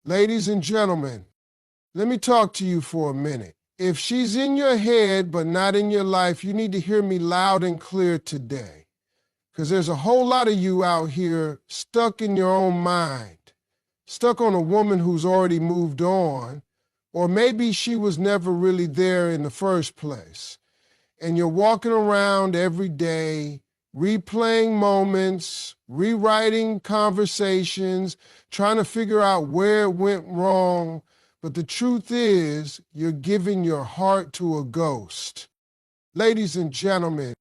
Ladies and gentlemen, let me talk to you for a minute. If she's in your head but not in your life, you need to hear me loud and clear today. Because there's a whole lot of you out here stuck in your own mind, stuck on a woman who's already moved on, or maybe she was never really there in the first place. And you're walking around every day, replaying moments, rewriting conversations, trying to figure out where it went wrong. But the truth is, you're giving your heart to a ghost. Ladies and gentlemen,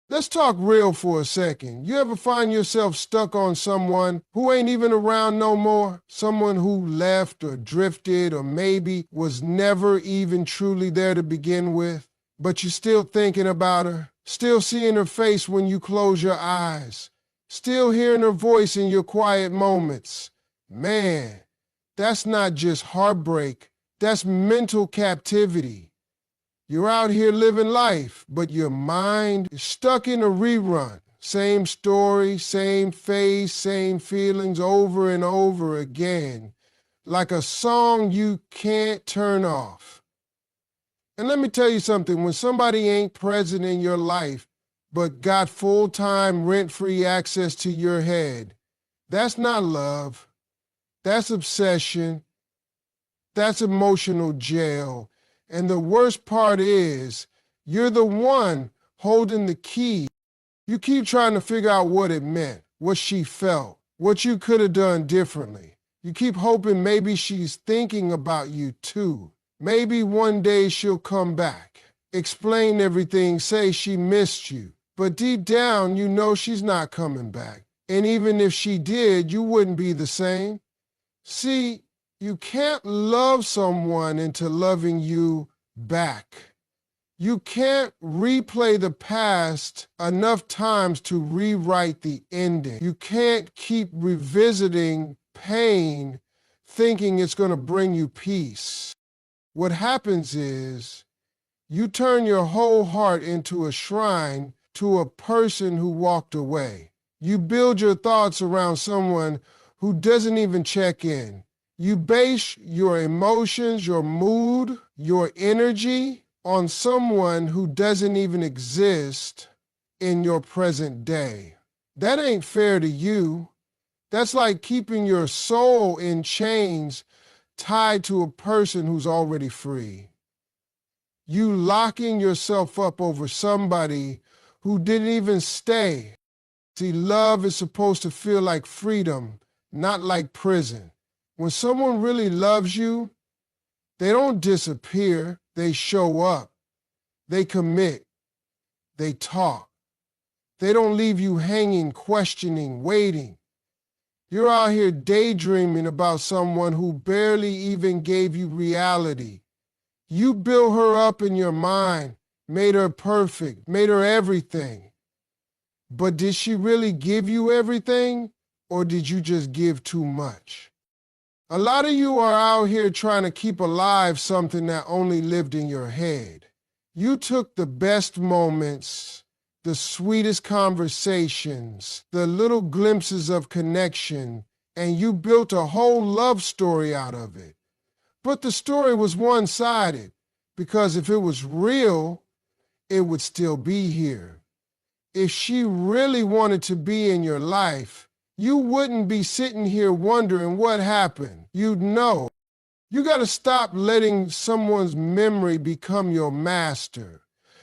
let's talk real for a second. You ever find yourself stuck on someone who ain't even around no more? Someone who left or drifted or maybe was never even truly there to begin with? But you're still thinking about her, still seeing her face when you close your eyes, still hearing her voice in your quiet moments. Man, that's not just heartbreak, that's mental captivity. You're out here living life, but your mind is stuck in a rerun. Same story, same face, same feelings over and over again, like a song you can't turn off. And let me tell you something, when somebody ain't present in your life, but got full-time, rent-free access to your head, that's not love. That's obsession. That's emotional jail. And the worst part is, you're the one holding the key. You keep trying to figure out what it meant, what she felt, what you could have done differently. You keep hoping maybe she's thinking about you too. Maybe one day she'll come back, explain everything, say she missed you. But deep down, you know she's not coming back. And even if she did, you wouldn't be the same. See, you can't love someone into loving you back. You can't replay the past enough times to rewrite the ending. You can't keep revisiting pain thinking it's going to bring you peace. What happens is you turn your whole heart into a shrine to a person who walked away. You build your thoughts around someone who doesn't even check in. You base your emotions, your mood, your energy on someone who doesn't even exist in your present day. That ain't fair to you. That's like keeping your soul in chains tied to a person who's already free. You locking yourself up over somebody who didn't even stay. See, love is supposed to feel like freedom, not like prison. When someone really loves you, they don't disappear, they show up. They commit, they talk. They don't leave you hanging, questioning, waiting. You're out here daydreaming about someone who barely even gave you reality. You built her up in your mind, made her perfect, made her everything. But did she really give you everything, or did you just give too much? A lot of you are out here trying to keep alive something that only lived in your head. You took the best moments, the sweetest conversations, the little glimpses of connection, and you built a whole love story out of it. But the story was one-sided, because if it was real, it would still be here. If she really wanted to be in your life, you wouldn't be sitting here wondering what happened. You'd know. You got to stop letting someone's memory become your master.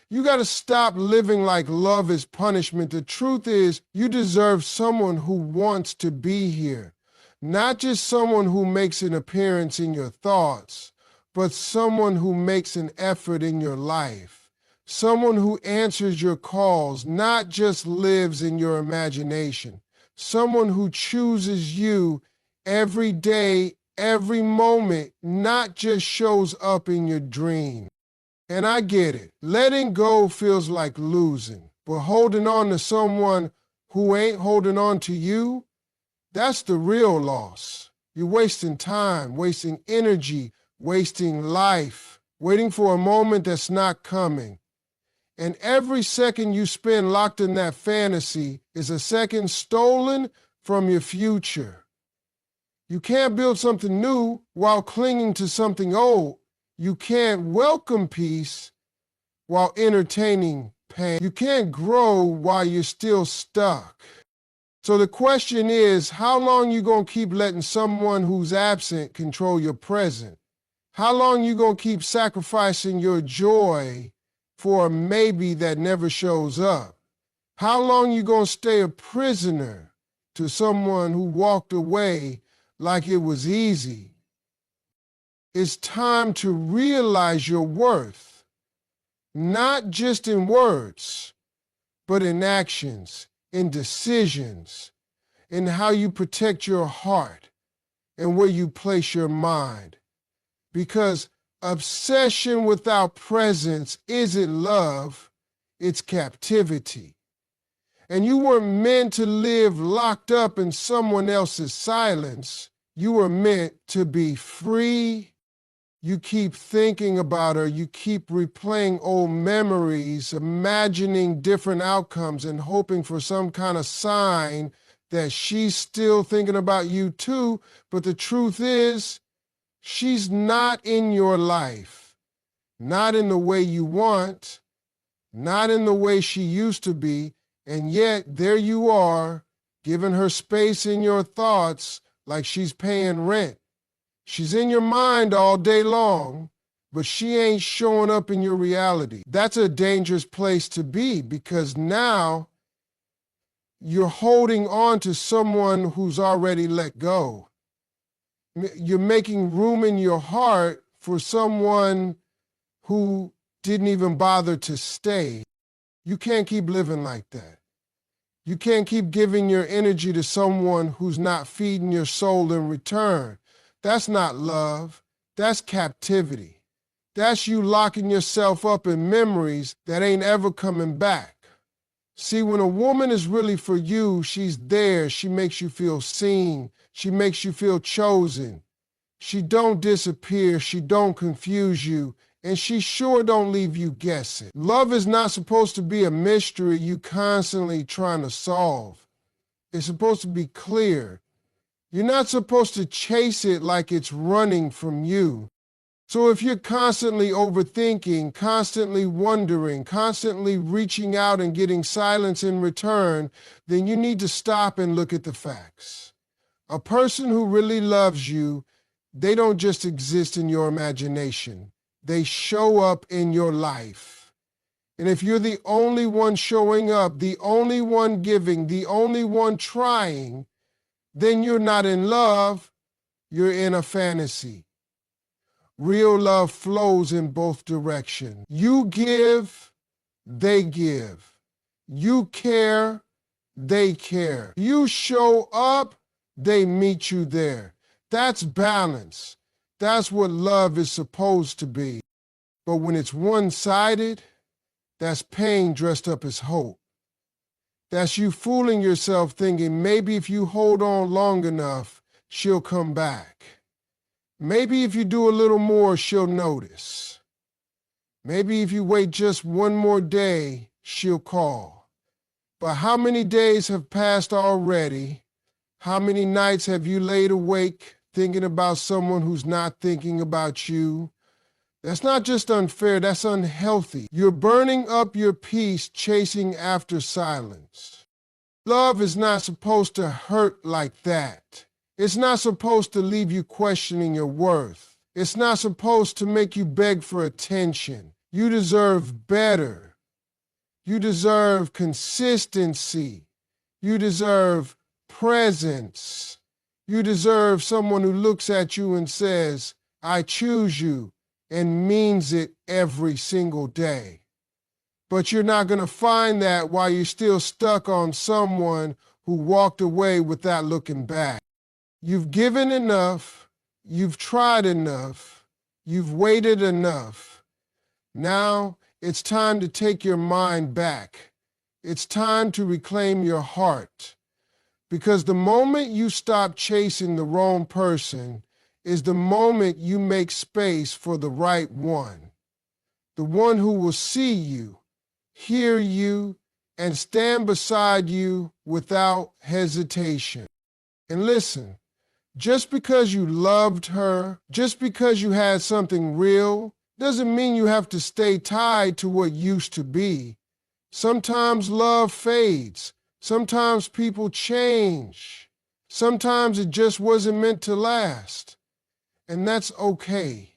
You got to stop living like love is punishment. The truth is, you deserve someone who wants to be here. Not just someone who makes an appearance in your thoughts, but someone who makes an effort in your life. Someone who answers your calls, not just lives in your imagination. Someone who chooses you every day, every moment, not just shows up in your dream. And I get it. Letting go feels like losing, but holding on to someone who ain't holding on to you, that's the real loss. You're wasting time, wasting energy, wasting life, waiting for a moment that's not coming. And every second you spend locked in that fantasy is a second stolen from your future. You can't build something new while clinging to something old. You can't welcome peace while entertaining pain. You can't grow while you're still stuck. So the question is, how long you gonna keep letting someone who's absent control your present? How long you gonna keep sacrificing your joy for a maybe that never shows up? How long you gonna stay a prisoner to someone who walked away like it was easy? It's time to realize your worth, not just in words, but in actions, in decisions, in how you protect your heart and where you place your mind. Because obsession without presence isn't love, it's captivity. And you weren't meant to live locked up in someone else's silence. You were meant to be free. You keep thinking about her, you keep replaying old memories, imagining different outcomes and hoping for some kind of sign that she's still thinking about you too. But the truth is, she's not in your life, not in the way you want, not in the way she used to be. And yet there you are, giving her space in your thoughts like she's paying rent. She's in your mind all day long, but she ain't showing up in your reality. That's a dangerous place to be because now you're holding on to someone who's already let go. You're making room in your heart for someone who didn't even bother to stay. You can't keep living like that. You can't keep giving your energy to someone who's not feeding your soul in return. That's not love. That's captivity. That's you locking yourself up in memories that ain't ever coming back. See, when a woman is really for you, she's there. She makes you feel seen. She makes you feel chosen. She don't disappear. She don't confuse you. And she sure don't leave you guessing. Love is not supposed to be a mystery you constantly trying to solve. It's supposed to be clear. You're not supposed to chase it like it's running from you. So if you're constantly overthinking, constantly wondering, constantly reaching out and getting silence in return, then you need to stop and look at the facts. A person who really loves you, they don't just exist in your imagination. They show up in your life. And if you're the only one showing up, the only one giving, the only one trying, then you're not in love, you're in a fantasy. Real love flows in both directions. You give, they give. You care, they care. You show up, they meet you there. That's balance. That's what love is supposed to be. But when it's one-sided, that's pain dressed up as hope. That's you fooling yourself thinking maybe if you hold on long enough, she'll come back. Maybe if you do a little more, she'll notice. Maybe if you wait just one more day, she'll call. But how many days have passed already? How many nights have you laid awake thinking about someone who's not thinking about you? That's not just unfair, that's unhealthy. You're burning up your peace chasing after silence. Love is not supposed to hurt like that. It's not supposed to leave you questioning your worth. It's not supposed to make you beg for attention. You deserve better. You deserve consistency. You deserve presence. You deserve someone who looks at you and says, I choose you, and means it every single day. But you're not going to find that while you're still stuck on someone who walked away without looking back. You've given enough, you've tried enough, you've waited enough. Now it's time to take your mind back. It's time to reclaim your heart. Because the moment you stop chasing the wrong person is the moment you make space for the right one. The one who will see you, hear you, and stand beside you without hesitation. And listen, Just because you loved her, just because you had something real, doesn't mean you have to stay tied to what used to be. Sometimes love fades. Sometimes people change. Sometimes it just wasn't meant to last. And that's okay.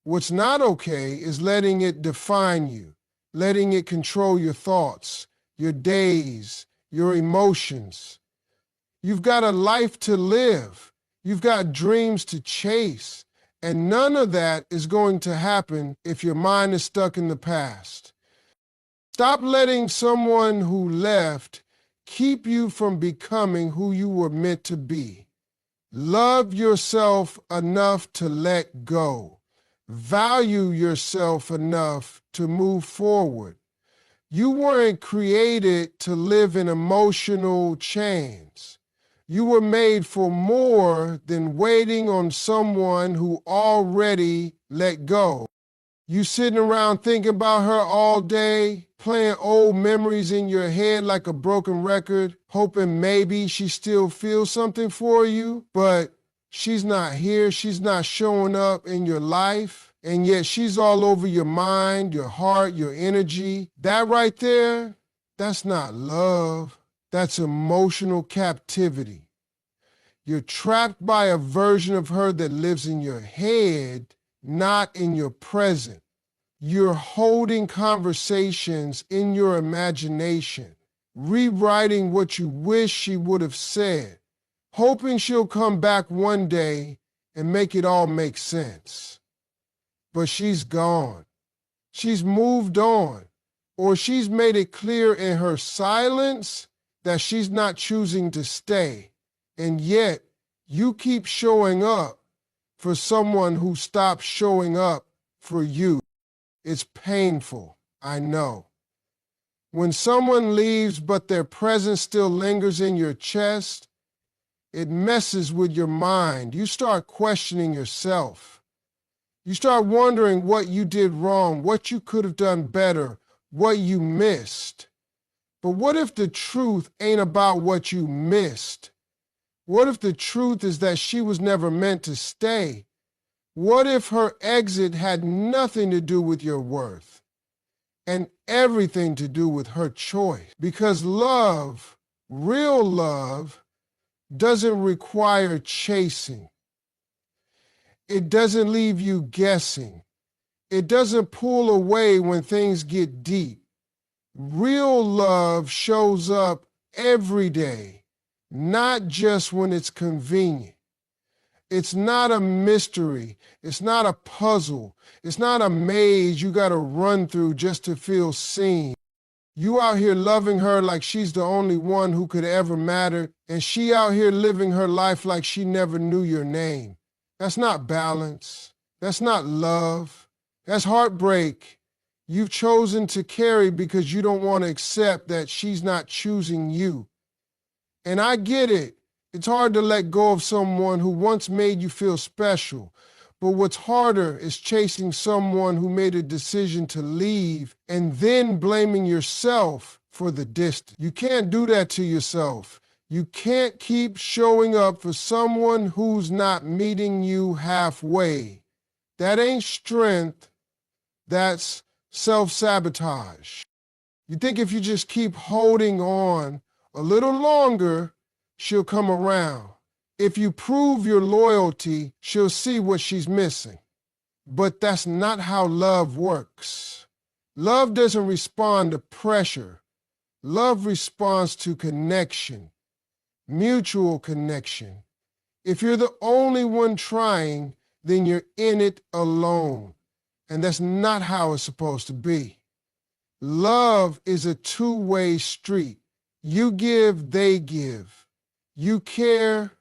What's not okay is letting it define you, letting it control your thoughts, your days, your emotions. You've got a life to live. You've got dreams to chase. And none of that is going to happen if your mind is stuck in the past. Stop letting someone who left keep you from becoming who you were meant to be. Love yourself enough to let go. Value yourself enough to move forward. You weren't created to live in emotional chains. You were made for more than waiting on someone who already let go. You sitting around thinking about her all day, playing old memories in your head like a broken record, hoping maybe she still feels something for you, but she's not here, she's not showing up in your life, and yet she's all over your mind, your heart, your energy. That right there, that's not love. That's emotional captivity. You're trapped by a version of her that lives in your head, not in your present. You're holding conversations in your imagination, rewriting what you wish she would have said, hoping she'll come back one day and make it all make sense. But she's gone. She's moved on, or she's made it clear in her silence that she's not choosing to stay. And yet, you keep showing up for someone who stopped showing up for you. It's painful, I know. When someone leaves but their presence still lingers in your chest, it messes with your mind. You start questioning yourself. You start wondering what you did wrong, what you could have done better, what you missed. But what if the truth ain't about what you missed? What if the truth is that she was never meant to stay? What if her exit had nothing to do with your worth and everything to do with her choice? Because love, real love, doesn't require chasing. It doesn't leave you guessing. It doesn't pull away when things get deep. Real love shows up every day, not just when it's convenient. It's not a mystery. It's not a puzzle. It's not a maze you got to run through just to feel seen. You out here loving her like she's the only one who could ever matter, and she out here living her life like she never knew your name. That's not balance. That's not love. That's heartbreak. You've chosen to carry because you don't want to accept that she's not choosing you. And I get it. It's hard to let go of someone who once made you feel special. But what's harder is chasing someone who made a decision to leave and then blaming yourself for the distance. You can't do that to yourself. You can't keep showing up for someone who's not meeting you halfway. That ain't strength. That's self-sabotage. You think if you just keep holding on a little longer, she'll come around. If you prove your loyalty, she'll see what she's missing. But that's not how love works. Love doesn't respond to pressure. Love responds to connection, mutual connection. If you're the only one trying, then you're in it alone. And that's not how it's supposed to be. Love is a two-way street. You give, they give. You care,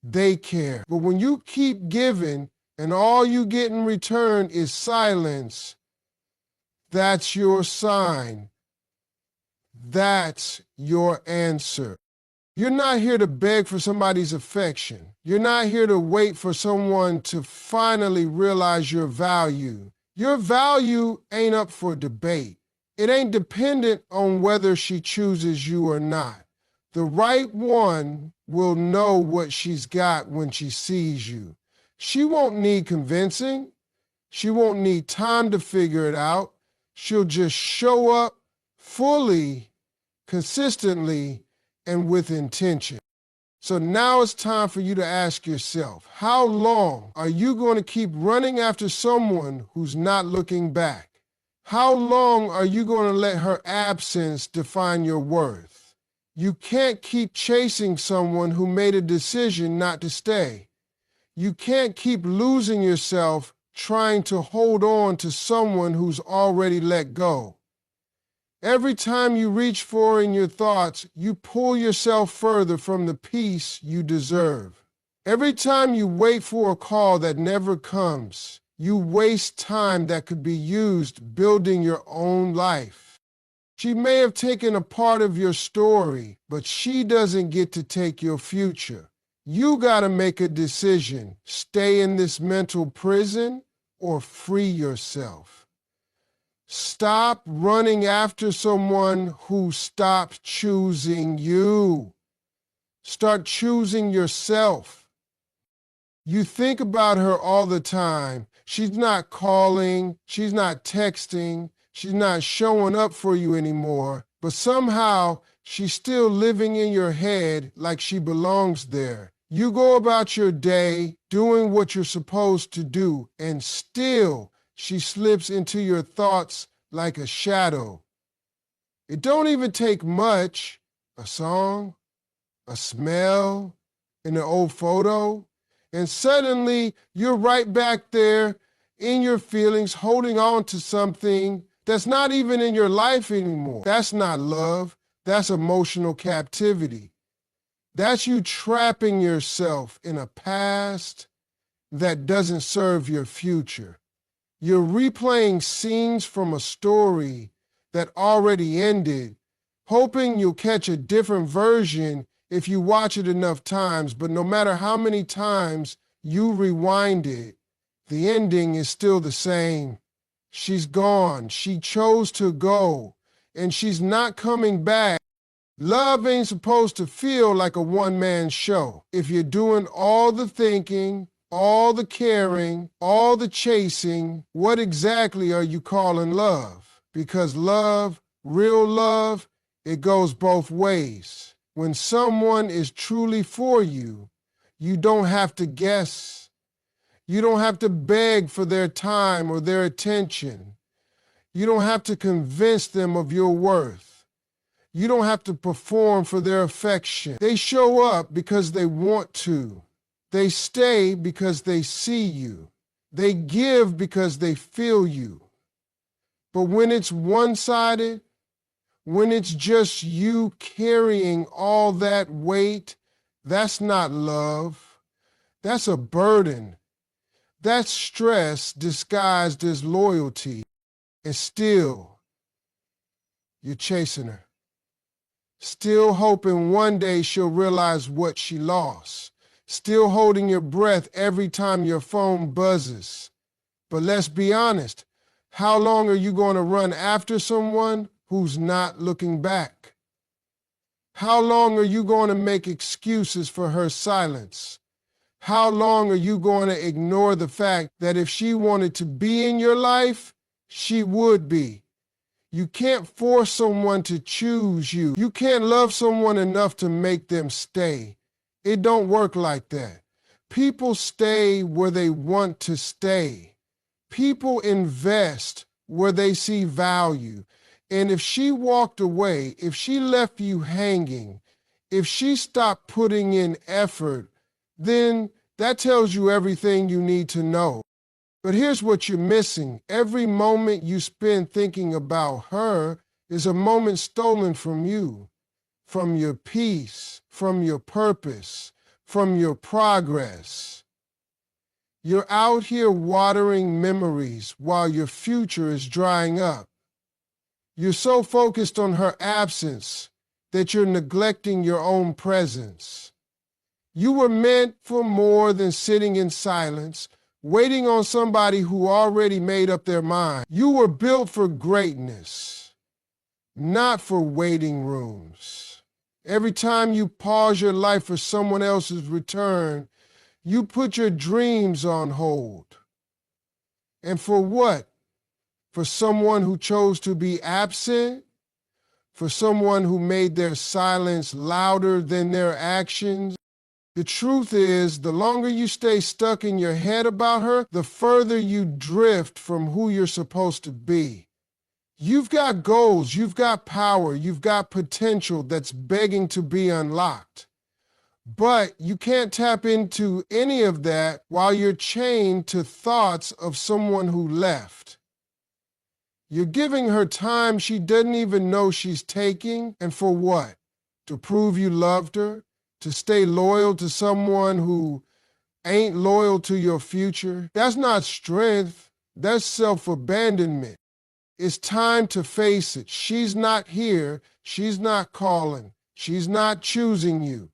they care. But when you keep giving and all you get in return is silence, that's your sign. That's your answer. You're not here to beg for somebody's affection. You're not here to wait for someone to finally realize your value. Your value ain't up for debate. It ain't dependent on whether she chooses you or not. The right one will know what she's got when she sees you. She won't need convincing. She won't need time to figure it out. She'll just show up fully, consistently, and with intention. So now it's time for you to ask yourself, how long are you going to keep running after someone who's not looking back? How long are you going to let her absence define your worth? You can't keep chasing someone who made a decision not to stay. You can't keep losing yourself trying to hold on to someone who's already let go. Every time you reach for in your thoughts, you pull yourself further from the peace you deserve. Every time you wait for a call that never comes, you waste time that could be used building your own life. She may have taken a part of your story, but she doesn't get to take your future. You gotta make a decision. Stay in this mental prison or free yourself. Stop running after someone who stopped choosing you. Start choosing yourself. You think about her all the time. She's not calling, she's not texting, she's not showing up for you anymore, but somehow she's still living in your head like she belongs there. You go about your day doing what you're supposed to do, and still she slips into your thoughts like a shadow. It don't even take much, a song, a smell, and an old photo, and suddenly you're right back there in your feelings, holding on to something that's not even in your life anymore. That's not love, that's emotional captivity. That's you trapping yourself in a past that doesn't serve your future. You're replaying scenes from a story that already ended, hoping you'll catch a different version if you watch it enough times, but no matter how many times you rewind it, the ending is still the same. She's gone, she chose to go, and she's not coming back. Love ain't supposed to feel like a one-man show. If you're doing all the thinking, all the caring, all the chasing, what exactly are you calling love? Because love, real love, it goes both ways. When someone is truly for you, you don't have to guess. You don't have to beg for their time or their attention. You don't have to convince them of your worth. You don't have to perform for their affection. They show up because they want to. They stay because they see you. They give because they feel you. But when it's one-sided, when it's just you carrying all that weight, that's not love. That's a burden. That's stress disguised as loyalty. And still, you're chasing her. Still hoping one day she'll realize what she lost. Still holding your breath every time your phone buzzes. But let's be honest, how long are you going to run after someone who's not looking back? How long are you going to make excuses for her silence? How long are you going to ignore the fact that if she wanted to be in your life, she would be? You can't force someone to choose you. You can't love someone enough to make them stay. It don't work like that. People stay where they want to stay. People invest where they see value. And if she walked away, if she left you hanging, if she stopped putting in effort, then that tells you everything you need to know. But here's what you're missing. Every moment you spend thinking about her is a moment stolen from you, from your peace, from your purpose, from your progress. You're out here watering memories while your future is drying up. You're so focused on her absence that you're neglecting your own presence. You were meant for more than sitting in silence, waiting on somebody who already made up their mind. You were built for greatness, not for waiting rooms. Every time you pause your life for someone else's return, you put your dreams on hold. And for what? For someone who chose to be absent? For someone who made their silence louder than their actions? The truth is, the longer you stay stuck in your head about her, the further you drift from who you're supposed to be. You've got goals, you've got power, you've got potential that's begging to be unlocked. But you can't tap into any of that while you're chained to thoughts of someone who left. You're giving her time she doesn't even know she's taking, and for what? To prove you loved her? To stay loyal to someone who ain't loyal to your future? That's not strength, that's self-abandonment. It's time to face it. She's not here, she's not calling, she's not choosing you.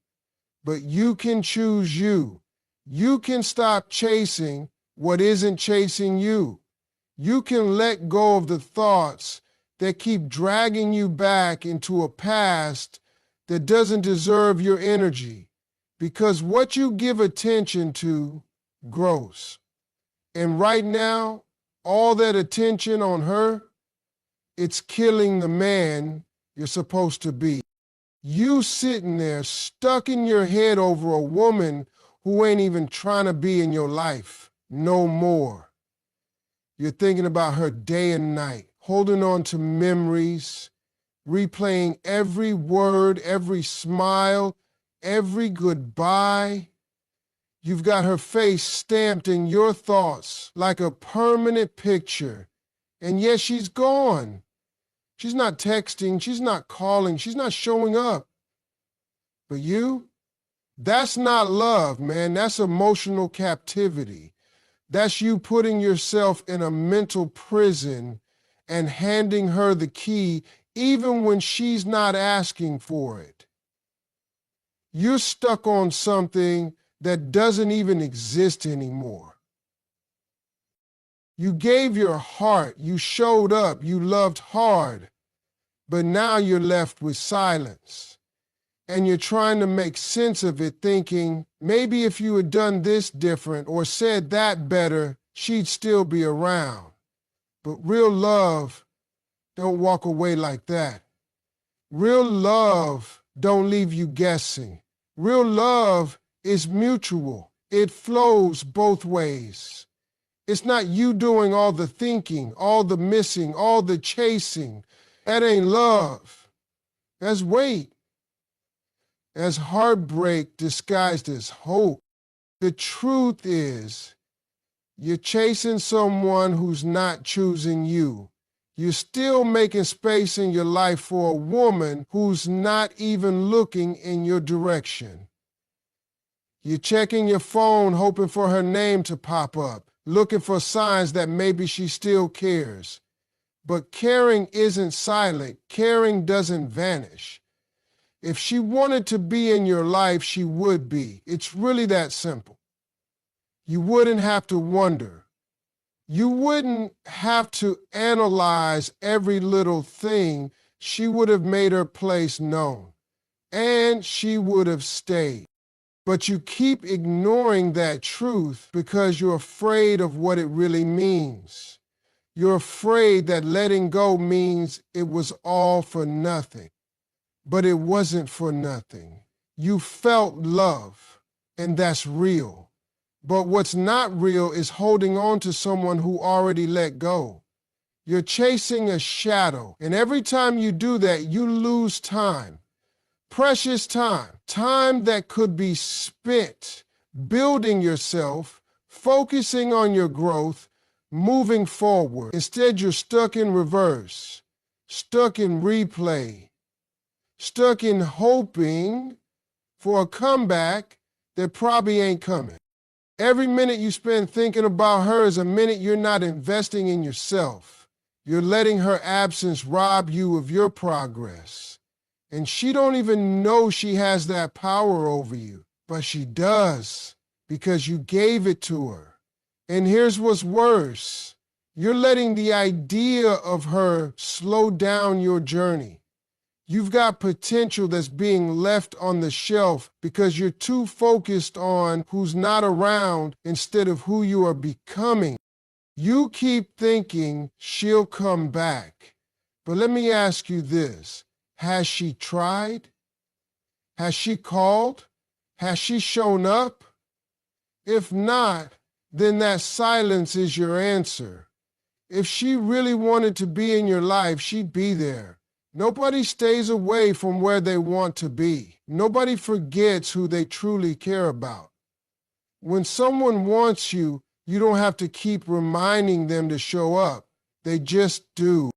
But you can choose you. You can stop chasing what isn't chasing you. You can let go of the thoughts that keep dragging you back into a past that doesn't deserve your energy, because what you give attention to grows. And right now, all that attention on her, it's killing the man you're supposed to be. You sitting there stuck in your head over a woman who ain't even trying to be in your life no more. You're thinking about her day and night, holding on to memories, replaying every word, every smile, every goodbye. You've got her face stamped in your thoughts like a permanent picture. And yet she's gone. She's not texting, she's not calling, she's not showing up. But you? That's not love, man. That's emotional captivity. That's you putting yourself in a mental prison and handing her the key even when she's not asking for it. You're stuck on something that doesn't even exist anymore. You gave your heart, you showed up, you loved hard, but now you're left with silence. And you're trying to make sense of it, thinking, maybe if you had done this different or said that better, she'd still be around. But real love don't walk away like that. Real love don't leave you guessing. Real love is mutual. It flows both ways. It's not you doing all the thinking, all the missing, all the chasing. That ain't love. That's weight. That's heartbreak disguised as hope. The truth is, you're chasing someone who's not choosing you. You're still making space in your life for a woman who's not even looking in your direction. You're checking your phone hoping for her name to pop up, looking for signs that maybe she still cares. But caring isn't silent. Caring doesn't vanish. If she wanted to be in your life, she would be. It's really that simple. You wouldn't have to wonder. You wouldn't have to analyze every little thing. She would have made her place known, and she would have stayed. But you keep ignoring that truth because you're afraid of what it really means. You're afraid that letting go means it was all for nothing. But it wasn't for nothing. You felt love, and that's real. But what's not real is holding on to someone who already let go. You're chasing a shadow, and every time you do that, you lose time. Precious time. Time that could be spent building yourself, focusing on your growth, moving forward. Instead, you're stuck in reverse, stuck in replay, stuck in hoping for a comeback that probably ain't coming. Every minute you spend thinking about her is a minute you're not investing in yourself. You're letting her absence rob you of your progress. And she don't even know she has that power over you, but she does because you gave it to her. And here's what's worse. You're letting the idea of her slow down your journey. You've got potential that's being left on the shelf because you're too focused on who's not around instead of who you are becoming. You keep thinking she'll come back. But let me ask you this. Has she tried? Has she called? Has she shown up? If not, then that silence is your answer. If she really wanted to be in your life, she'd be there. Nobody stays away from where they want to be. Nobody forgets who they truly care about. When someone wants you, you don't have to keep reminding them to show up. They just do.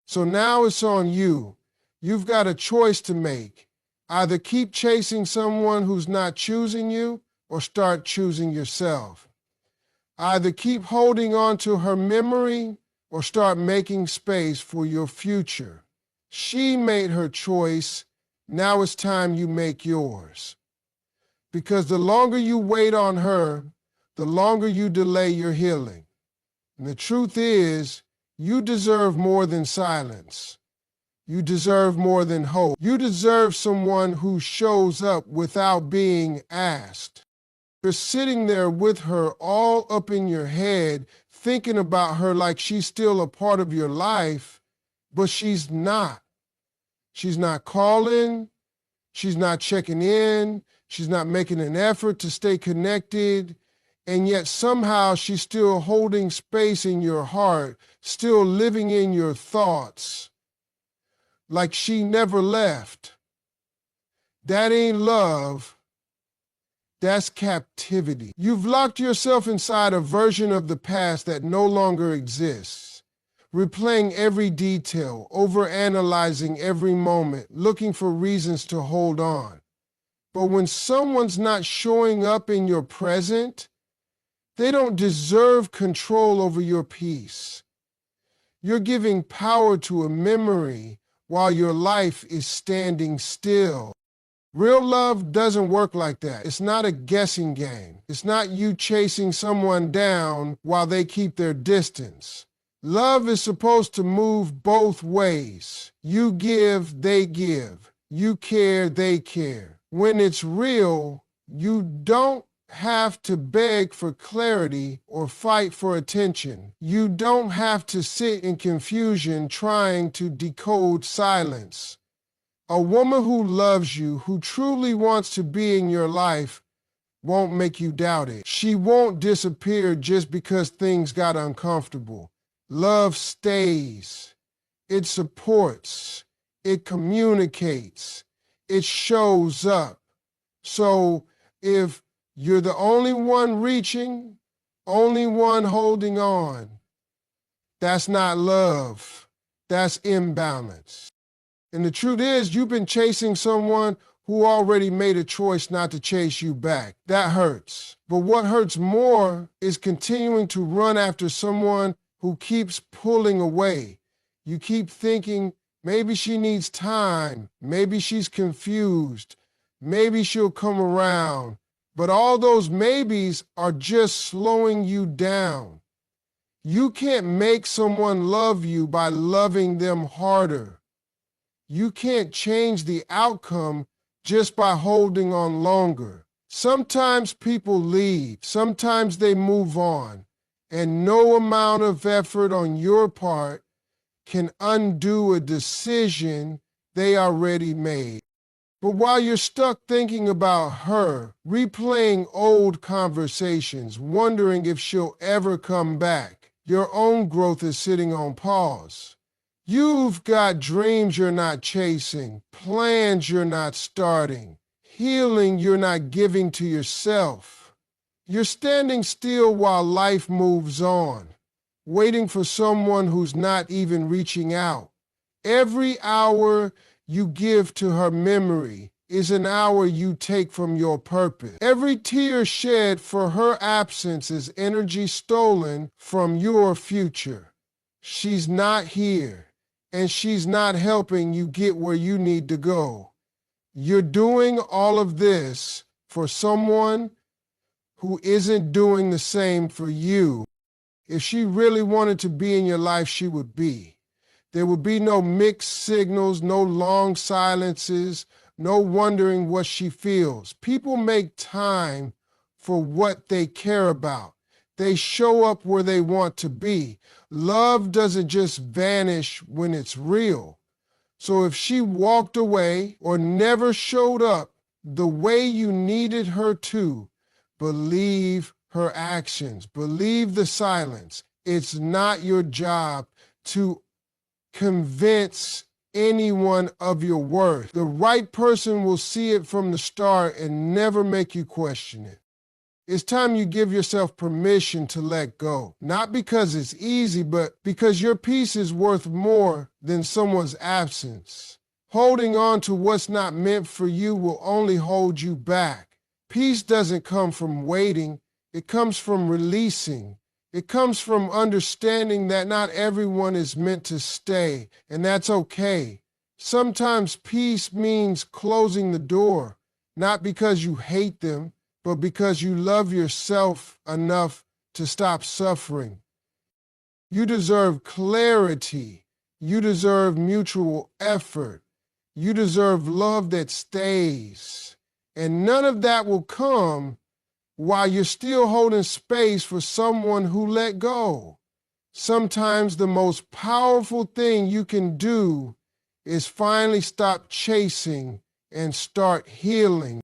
So now it's on you. You've got a choice to make. Either keep chasing someone who's not choosing you or start choosing yourself. Either keep holding on to her memory or start making space for your future. She made her choice. Now it's time you make yours. Because the longer you wait on her, the longer you delay your healing. And the truth is, you deserve more than silence. You deserve more than hope. You deserve someone who shows up without being asked. You're sitting there with her all up in your head, thinking about her like she's still a part of your life, but she's not. She's not calling. She's not checking in. She's not making an effort to stay connected. And yet somehow she's still holding space in your heart, still living in your thoughts, like she never left. That ain't love. That's captivity. You've locked yourself inside a version of the past that no longer exists, replaying every detail, overanalyzing every moment, looking for reasons to hold on. But when someone's not showing up in your present, they don't deserve control over your peace. You're giving power to a memory while your life is standing still. Real love doesn't work like that. It's not a guessing game. It's not you chasing someone down while they keep their distance. Love is supposed to move both ways. You give, they give. You care, they care. When it's real, you don't have to beg for clarity or fight for attention. You don't have to sit in confusion trying to decode silence. A woman who loves you, who truly wants to be in your life, won't make you doubt it. She won't disappear just because things got uncomfortable. Love stays. It supports. It communicates. It shows up. So if you're the only one reaching, only one holding on, that's not love. That's imbalance. And the truth is, you've been chasing someone who already made a choice not to chase you back. That hurts. But what hurts more is continuing to run after someone who keeps pulling away. You keep thinking, maybe she needs time. Maybe she's confused. Maybe she'll come around. But all those maybes are just slowing you down. You can't make someone love you by loving them harder. You can't change the outcome just by holding on longer. Sometimes people leave, sometimes they move on, and no amount of effort on your part can undo a decision they already made. But while you're stuck thinking about her, replaying old conversations, wondering if she'll ever come back, your own growth is sitting on pause. You've got dreams you're not chasing, plans you're not starting, healing you're not giving to yourself. You're standing still while life moves on, waiting for someone who's not even reaching out. Every hour you give to her memory is an hour you take from your purpose. Every tear shed for her absence is energy stolen from your future. She's not here, and she's not helping you get where you need to go. You're doing all of this for someone who isn't doing the same for you. If she really wanted to be in your life, she would be. There will be no mixed signals, no long silences, no wondering what she feels. People make time for what they care about. They show up where they want to be. Love doesn't just vanish when it's real. So if she walked away or never showed up the way you needed her to, believe her actions, believe the silence. It's not your job to convince anyone of your worth. The right person will see it from the start and never make you question it. It's time you give yourself permission to let go. Not because it's easy, but because your peace is worth more than someone's absence. Holding on to what's not meant for you will only hold you back. Peace doesn't come from waiting. It comes from releasing. It comes from understanding that not everyone is meant to stay, and that's okay. Sometimes peace means closing the door, not because you hate them, but because you love yourself enough to stop suffering. You deserve clarity. You deserve mutual effort. You deserve love that stays. And none of that will come while you're still holding space for someone who let go. Sometimes the most powerful thing you can do is finally stop chasing and start healing.